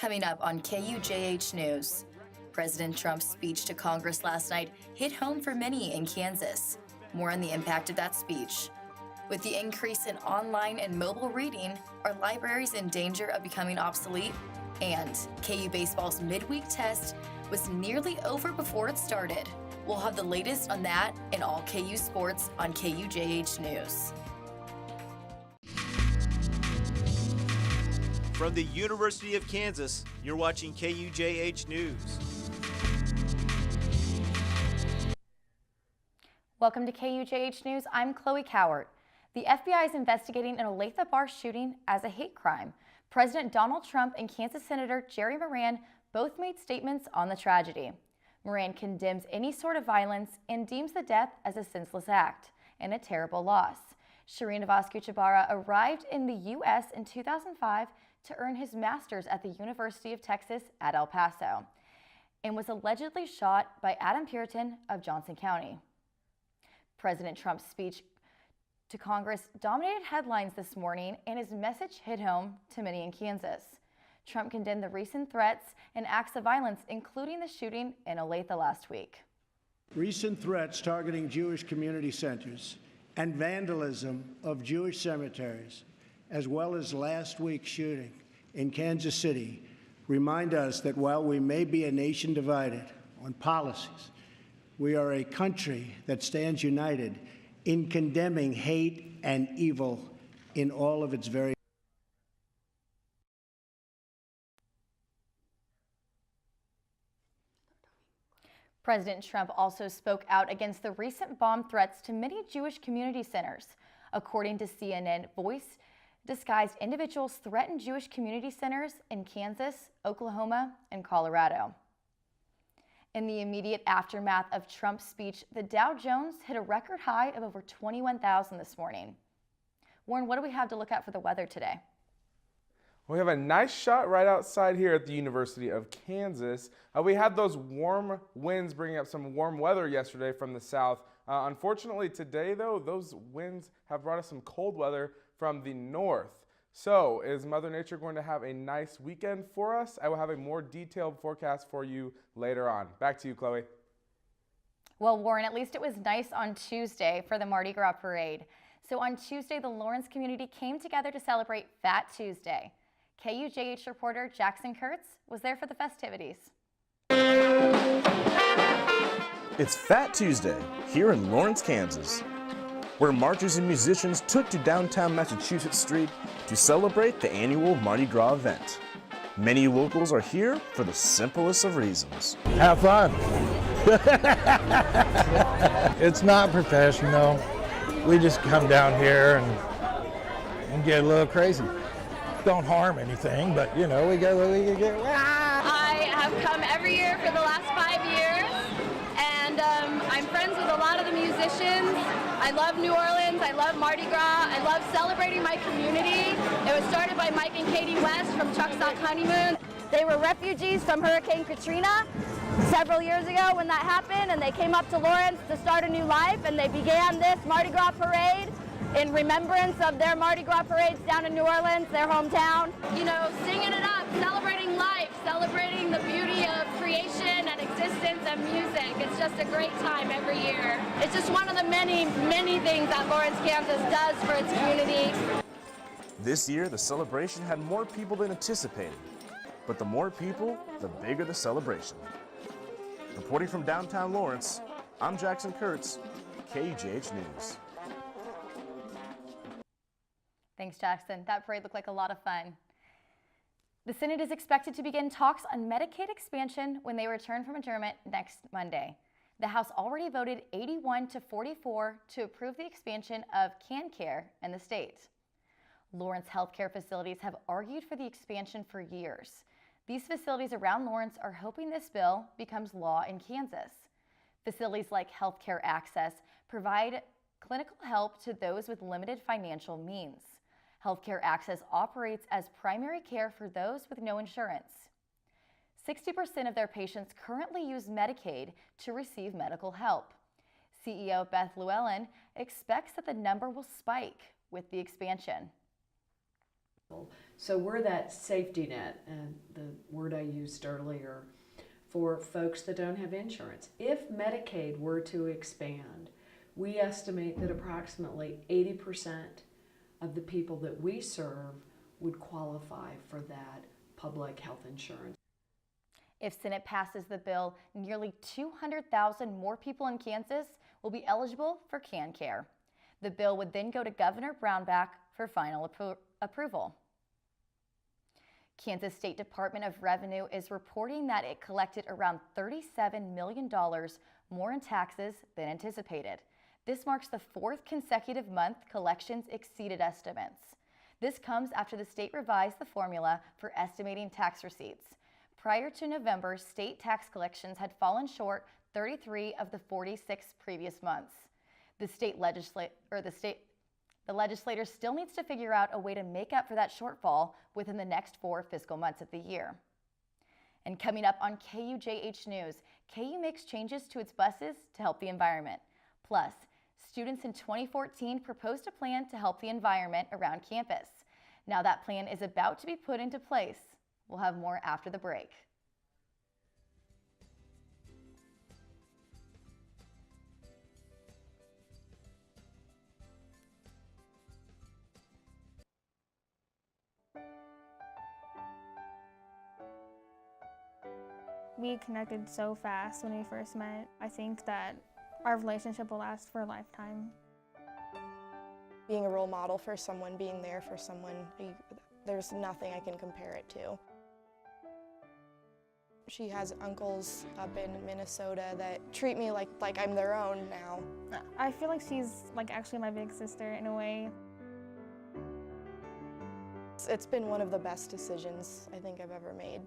Coming up on KUJH News, President Trump's speech to Congress last night hit home for many in Kansas. More on the impact of that speech. With the increase in online and mobile reading, are libraries in danger of becoming obsolete? And KU Baseball's midweek test was nearly over before it started. We'll have the latest on that and all KU sports on KUJH News. From the University of Kansas, you're watching KUJH News. Welcome to KUJH News. I'm Chloe Cowart. The FBI is investigating an Olathe bar shooting as a hate crime. President Donald Trump and Kansas Senator Jerry Moran both made statements on the tragedy. Moran condemns any sort of violence and deems the death as a senseless act and a terrible loss. Shireen Vasquez-Chabarra arrived in the U.S. in 2005 to earn his master's at the University of Texas at El Paso and was allegedly shot by Adam Puritan of Johnson County. President Trump's speech to Congress dominated headlines this morning, and his message hit home to many in Kansas. Trump condemned the recent threats and acts of violence, including the shooting in Olathe last week. Recent threats targeting Jewish community centers and vandalism of Jewish cemeteries, as well as last week's shooting in Kansas City, remind us that while we may be a nation divided on policies, we are a country that stands united in condemning hate and evil in all of its various. President Trump also spoke out against the recent bomb threats to many Jewish community centers. According to CNN, voice disguised individuals threatened Jewish community centers in Kansas, Oklahoma, and Colorado. In the immediate aftermath of Trump's speech, the Dow Jones hit a record high of over 21,000 this morning. Warren, what do we have to look at for the weather today? We have a nice shot right outside here at the University of Kansas. We had those warm winds bringing up some warm weather yesterday from the south. Unfortunately today, though, those winds have brought us some cold weather from the north. So is Mother Nature going to have a nice weekend for us? I will have a more detailed forecast for you later on. Back to you, Chloe. Well, Warren, at least it was nice on Tuesday for the Mardi Gras parade. So on Tuesday, the Lawrence community came together to celebrate Fat Tuesday. KUJH reporter Jackson Kurtz was there for the festivities. It's Fat Tuesday here in Lawrence, Kansas, where marchers and musicians took to downtown Massachusetts Street to celebrate the annual Mardi Gras event. Many locals are here for the simplest of reasons. Have fun. It's not professional. We just come down here and get a little crazy. Don't harm anything, but you know, we get. I have come every year for the last 5 years, and I'm friends with a lot of the musicians. I love New Orleans, I love Mardi Gras, I love celebrating my community. It was started by Mike and Katie West from Chuckstock Honeymoon. They were refugees from Hurricane Katrina several years ago when that happened, and they came up to Lawrence to start a new life, and they began this Mardi Gras parade in remembrance of their Mardi Gras parades down in New Orleans, their hometown. You know, singing it up, celebrating life, celebrating the beauty of creation and existence and music. It's just a great time every year. It's just one of the many, many things that Lawrence, Kansas does for its community. This year, the celebration had more people than anticipated. But the more people, the bigger the celebration. Reporting from downtown Lawrence, I'm Jackson Kurtz, KUJH News. Thanks, Jackson. That parade looked like a lot of fun. The Senate is expected to begin talks on Medicaid expansion when they return from adjournment next Monday. The House already voted 81-44 to approve the expansion of CanCare in the state. Lawrence healthcare facilities have argued for the expansion for years. These facilities around Lawrence are hoping this bill becomes law in Kansas. Facilities like Healthcare Access provide clinical help to those with limited financial means. Healthcare Access operates as primary care for those with no insurance. 60% of their patients currently use Medicaid to receive medical help. CEO Beth Llewellyn expects that the number will spike with the expansion. So we're that safety net, and the word I used earlier, for folks that don't have insurance. If Medicaid were to expand, we estimate that approximately 80% of the people that we serve would qualify for that public health insurance. If Senate passes the bill, nearly 200,000 more people in Kansas will be eligible for CanCare. The bill would then go to Governor Brownback for final approval. Kansas State Department of Revenue is reporting that it collected around $37 million more in taxes than anticipated. This marks the fourth consecutive month collections exceeded estimates. This comes after the state revised the formula for estimating tax receipts. Prior to November, state tax collections had fallen short 33 of the 46 previous months. The legislature still needs to figure out a way to make up for that shortfall within the next 4 fiscal months of the year. And coming up on KUJH News, KU makes changes to its buses to help the environment. Plus, students in 2014 proposed a plan to help the environment around campus. Now that plan is about to be put into place. We'll have more after the break. We connected so fast when we first met. I think that our relationship will last for a lifetime. Being a role model for someone, being there for someone, there's nothing I can compare it to. She has uncles up in Minnesota that treat me like I'm their own now. I feel like she's actually my big sister in a way. It's been one of the best decisions I think I've ever made.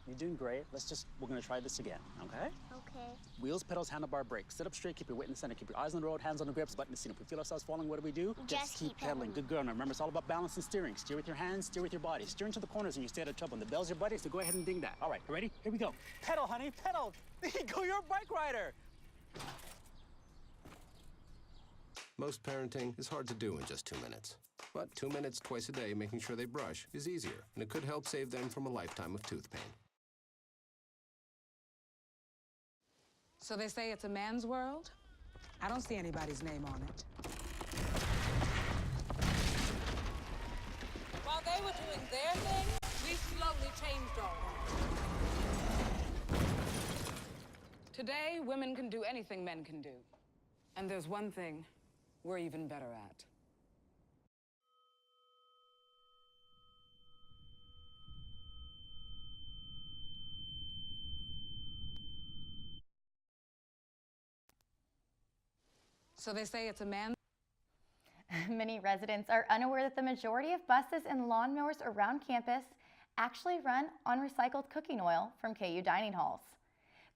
You're doing great. We're gonna try this again, okay? Okay. Wheels, pedals, handlebar, brakes. Sit up straight, keep your weight in the center, keep your eyes on the road, hands on the grips, button the seat. If we feel ourselves falling, what do? Just keep pedaling. Good girl. Now remember, it's all about balance and steering. Steer with your hands, steer with your body. Steer into the corners and you stay out of trouble. And the bell's your buddy, so go ahead and ding that. All right, ready? Here we go. Pedal, honey, pedal. There you go, you're a bike rider. Most parenting is hard to do in just 2 minutes. But 2 minutes twice a day making sure they brush is easier, and it could help save them from a lifetime of tooth pain. So they say it's a man's world? I don't see anybody's name on it. While they were doing their thing, we slowly changed our own. Today, women can do anything men can do. And there's one thing we're even better at. So they say it's a man. Many residents are unaware that the majority of buses and lawnmowers around campus actually run on recycled cooking oil from KU dining halls.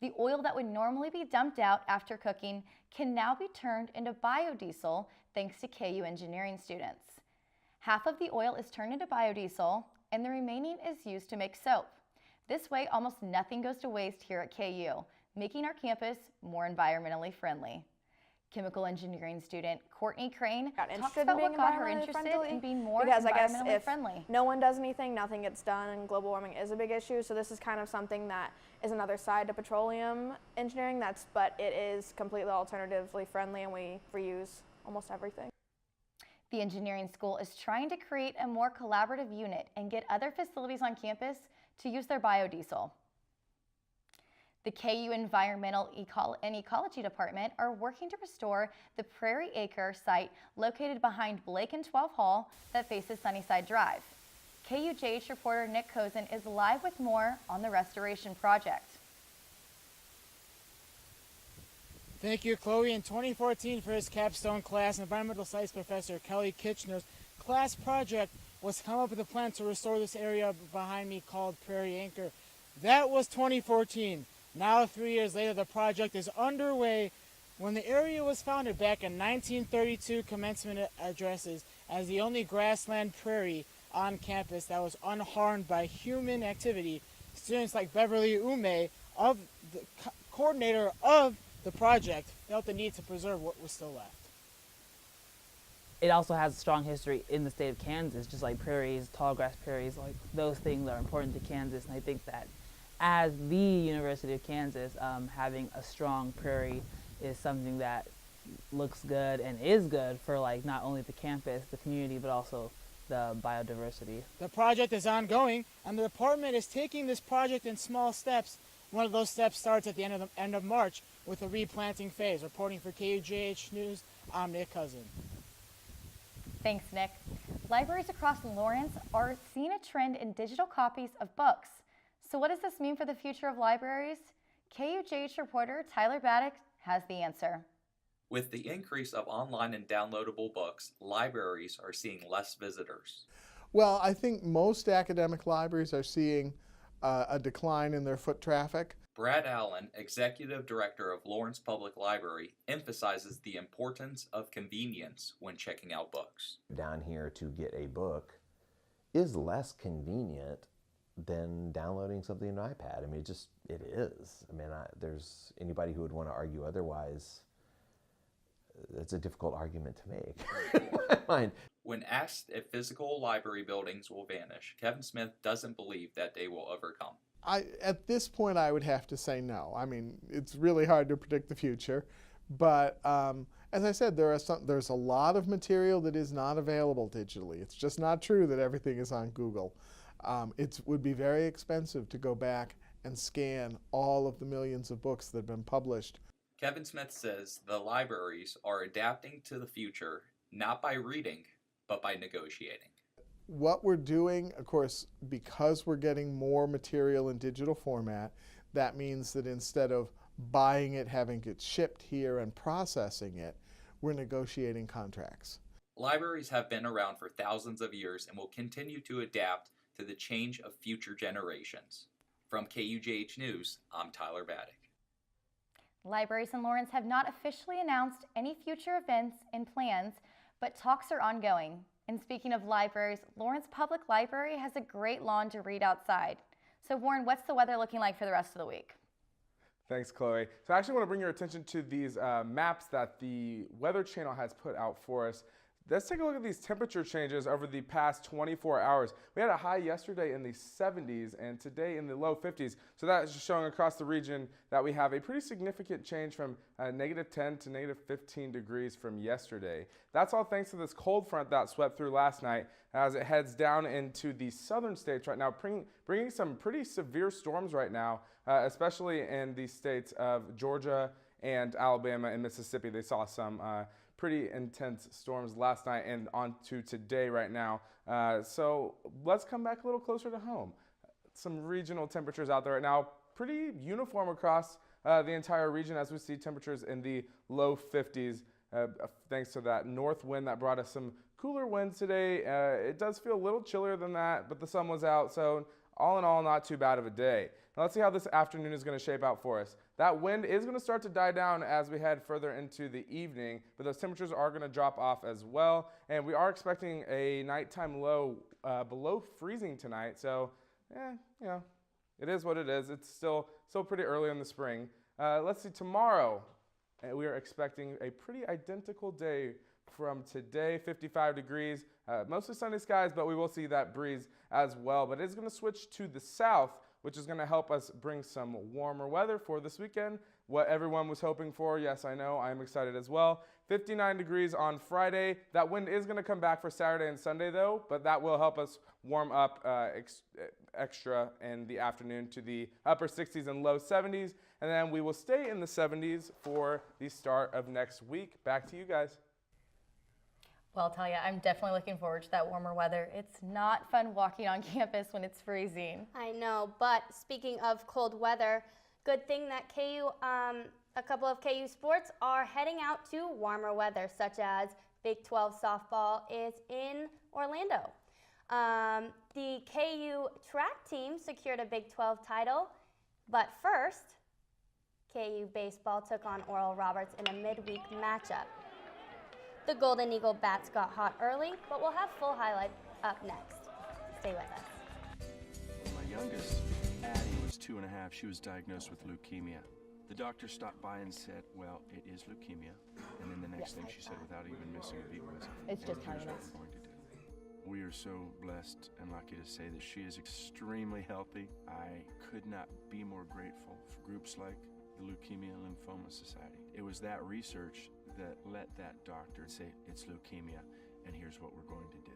The oil that would normally be dumped out after cooking can now be turned into biodiesel thanks to KU engineering students. Half of the oil is turned into biodiesel and the remaining is used to make soap. This way, almost nothing goes to waste here at KU, making our campus more environmentally friendly. Chemical engineering student Courtney Crain talks about what got her interested in being more because I guess environmentally if friendly. no one does anything, nothing gets done, and global warming is a big issue. So this is kind of something that is another side to petroleum engineering. But it is completely alternatively friendly, and we reuse almost everything. The engineering school is trying to create a more collaborative unit and get other facilities on campus to use their biodiesel. The KU Environmental and Ecology Department are working to restore the Prairie Acre site located behind Blake and 12 Hall that faces Sunnyside Drive. KUJH reporter Nick Cozen is live with more on the restoration project. Thank you, Chloe. In 2014, for his capstone class, environmental science professor Kelly Kitchener's class project was to come up with a plan to restore this area behind me called Prairie Acre. That was 2014. Now, 3 years later, the project is underway. When the area was founded back in 1932, commencement addresses as the only grassland prairie on campus that was unharmed by human activity. Students like Beverly Ume, of the coordinator of the project, felt the need to preserve what was still left. it also has a strong history in the state of Kansas, just like prairies, tall grass prairies, like those things are important to Kansas. And I think that as the University of Kansas, having a strong prairie is something that looks good and is good for like not only the campus, the community, but also the biodiversity. The project is ongoing, and the department is taking this project in small steps. One of those steps starts at the end of March with a replanting phase. Reporting for KUJH News, I'm Nick Cousin. Thanks, Nick. Libraries across Lawrence are seeing a trend in digital copies of books. So what does this mean for the future of libraries? KUJH reporter Tyler Baddick has the answer. With the increase of online and downloadable books, libraries are seeing less visitors. Well, I think most academic libraries are seeing a decline in their foot traffic. Brad Allen, Executive Director of Lawrence Public Library, emphasizes the importance of convenience when checking out books. Down here to get a book is less convenient than downloading something on an iPad. I mean, it is. I mean, there's anybody who would want to argue otherwise. It's a difficult argument to make in my mind. When asked if physical library buildings will vanish, Kevin Smith doesn't believe that they will overcome. At this point, I would have to say no. I mean, it's really hard to predict the future. But as I said, there's a lot of material that is not available digitally. It's just not true that everything is on Google. It would be very expensive to go back and scan all of the millions of books that have been published. Kevin Smith says the libraries are adapting to the future, not by reading, but by negotiating. What we're doing, of course, because we're getting more material in digital format, that means that instead of buying it, having it shipped here and processing it, we're negotiating contracts. Libraries have been around for thousands of years and will continue to adapt to the change of future generations. From KUJH News, I'm Tyler Baddick. Libraries in Lawrence have not officially announced any future events and plans, but talks are ongoing. And speaking of libraries, Lawrence Public Library has a great lawn to read outside. So Warren, what's the weather looking like for the rest of the week? Thanks, Chloe. So I actually want to bring your attention to these maps that the Weather Channel has put out for us. Let's take a look at these temperature changes over the past 24 hours. We had a high yesterday in the 70s and today in the low 50s. So that is just showing across the region that we have a pretty significant change from -10 to -15 degrees from yesterday. That's all thanks to this cold front that swept through last night as it heads down into the southern states right now, bringing some pretty severe storms right now, especially in the states of Georgia and Alabama and Mississippi. They saw some pretty intense storms last night and on to today right now. So let's come back a little closer to home. Some regional temperatures out there right now, pretty uniform across the entire region as we see temperatures in the low 50s thanks to that north wind that brought us some cooler winds today. It does feel a little chillier than that, but the sun was out, so all in all, not too bad of a day. Now let's see how this afternoon is going to shape out for us. That wind is going to start to die down as we head further into the evening, but those temperatures are going to drop off as well. And we are expecting a nighttime low below freezing tonight. So, you know, it is what it is. It's still pretty early in the spring. Let's see, tomorrow we are expecting a pretty identical day from today, 55 degrees, mostly sunny skies, but we will see that breeze as well. But it is going to switch to the south, which is going to help us bring some warmer weather for this weekend. What everyone was hoping for, yes, I know, I'm excited as well. 59 degrees on Friday. That wind is going to come back for Saturday and Sunday though, but that will help us warm up extra in the afternoon to the upper 60s and low 70s. And then we will stay in the 70s for the start of next week. Back to you guys. Well, Talia, I'm definitely looking forward to that warmer weather. It's not fun walking on campus when it's freezing. I know, but speaking of cold weather, good thing that a couple of KU sports are heading out to warmer weather, such as Big 12 softball is in Orlando. The KU track team secured a Big 12 title, but first, KU baseball took on Oral Roberts in a midweek matchup. The Golden Eagle bats got hot early, but we'll have full highlight up next. Stay with us. My youngest, Addie, was 2.5. She was diagnosed with leukemia. The doctor stopped by and said, well, it is leukemia. And then the next thing she said, without even missing a beat, was, It's just here's telling what us. we're going to do. We are so blessed and lucky to say that she is extremely healthy. I could not be more grateful for groups like the Leukemia and Lymphoma Society. It was that research that let that doctor say, it's leukemia, and here's what we're going to do.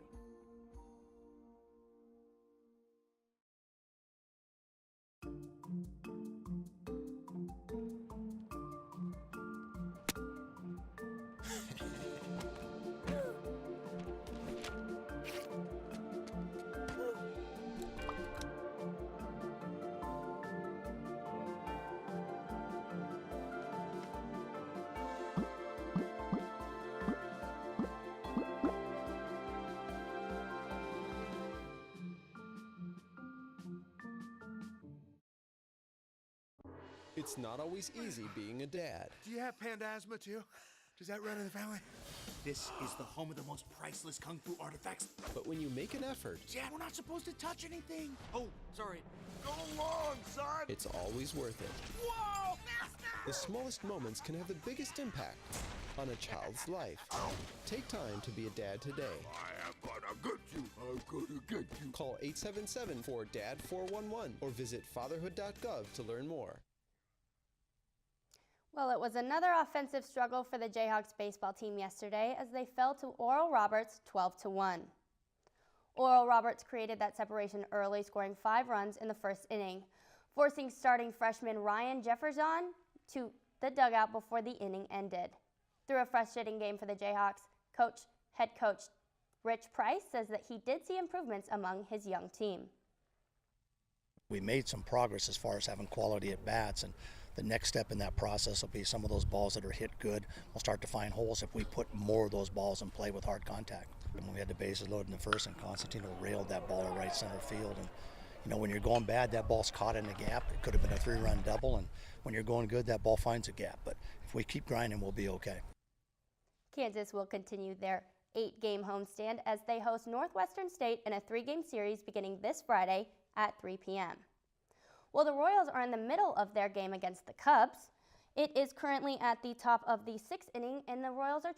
It's not always easy being a dad. Do you have panda asthma too? Does that run in the family? This is the home of the most priceless kung fu artifacts. But when you make an effort, Dad, we're not supposed to touch anything. Oh, sorry. Go along, son. it's always worth it. Whoa, faster! The smallest moments can have the biggest impact on a child's life. Take time to be a dad today. I am gonna get you. I'm gonna get you. Call 877-4DAD-411 or visit fatherhood.gov to learn more. Well, it was another offensive struggle for the Jayhawks baseball team yesterday as they fell to Oral Roberts 12-1. Oral Roberts created that separation early, scoring 5 runs in the first inning, forcing starting freshman Ryan Jefferson to the dugout before the inning ended. Through a frustrating game for the Jayhawks, head coach Rich Price says that he did see improvements among his young team. We made some progress as far as having quality at bats, and the next step in that process will be some of those balls that are hit good. We'll start to find holes if we put more of those balls in play with hard contact. And when we had the bases loaded in the first, and Constantino railed that ball to right center field, and you know, when you're going bad, that ball's caught in a gap. It could have been a 3-run double, and when you're going good, that ball finds a gap. But if we keep grinding, we'll be okay. Kansas will continue their 8-game homestand as they host Northwestern State in a 3-game series beginning this Friday at 3 p.m. While the Royals are in the middle of their game against the Cubs, it is currently at the top of the 6th inning and the Royals are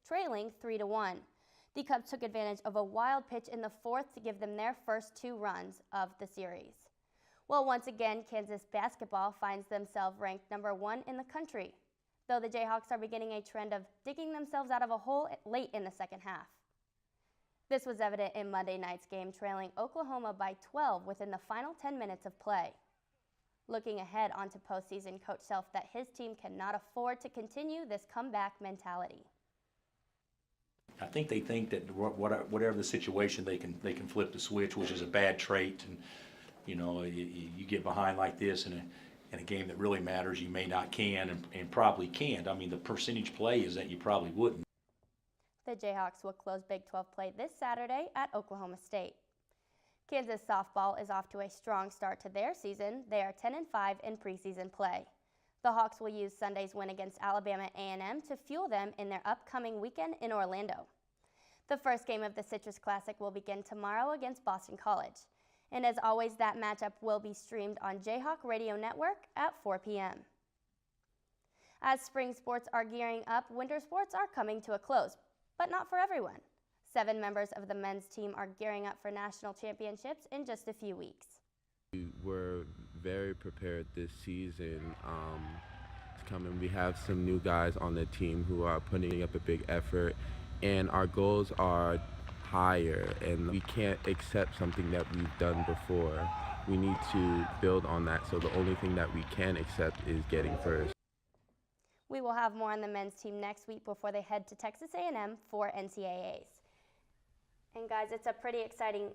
trailing 3-1. The Cubs took advantage of a wild pitch in the 4th to give them their first 2 runs of the series. Well, once again, Kansas basketball finds themselves ranked number 1 in the country, though the Jayhawks are beginning a trend of digging themselves out of a hole late in the second half. This was evident in Monday night's game, trailing Oklahoma by 12 within the final 10 minutes of play. Looking ahead onto postseason, Coach Self that his team cannot afford to continue this comeback mentality. I think they think that whatever the situation, they can flip the switch, which is a bad trait. And you know, you get behind like this in a game that really matters, you may not can and probably can't. I mean, the percentage play is that you probably wouldn't. The Jayhawks will close Big 12 play this Saturday at Oklahoma State. Kansas softball is off to a strong start to their season. They are 10-5 in preseason play. The Hawks will use Sunday's win against Alabama A&M to fuel them in their upcoming weekend in Orlando. The first game of the Citrus Classic will begin tomorrow against Boston College. And as always, that matchup will be streamed on Jayhawk Radio Network at 4 p.m. As spring sports are gearing up, winter sports are coming to a close, but not for everyone. 7 members of the men's team are gearing up for national championships in just a few weeks. We were very prepared this season to come in. We have some new guys on the team who are putting up a big effort, and our goals are higher, and we can't accept something that we've done before. We need to build on that, so the only thing that we can accept is getting first. We will have more on the men's team next week before they head to Texas A&M for NCAAs. And guys, it's a pretty exciting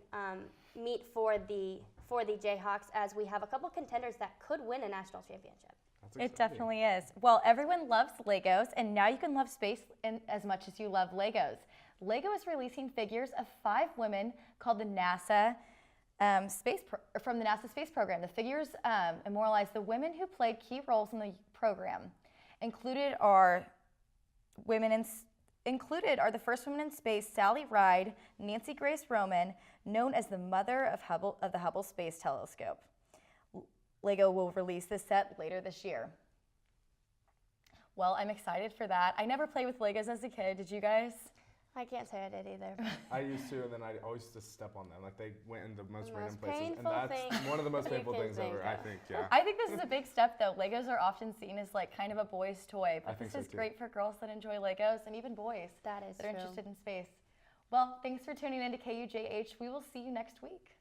meet for the Jayhawks as we have a couple contenders that could win a national championship. It definitely is. Well, everyone loves Legos, and now you can love space as much as you love Legos. Lego is releasing figures of 5 women called the NASA from the NASA space program. The figures immortalize the women who played key roles in the program. Included are the first women in space, Sally Ride, Nancy Grace Roman, known as the mother of the Hubble Space Telescope. LEGO will release this set later this year. Well, I'm excited for that. I never played with Legos as a kid. Did you guys? I can't say I did either. I used to, and then I always used to step on them. Like they went in the most random places, and painful that's thing one of the most you painful can things think ever. I of. think, yeah. I think this is a big step, though. Legos are often seen as like kind of a boy's toy, I but think this is so, too. great for girls that enjoy Legos and even boys That is that are true. interested in space. Well, thanks for tuning in to KUJH. We will see you next week.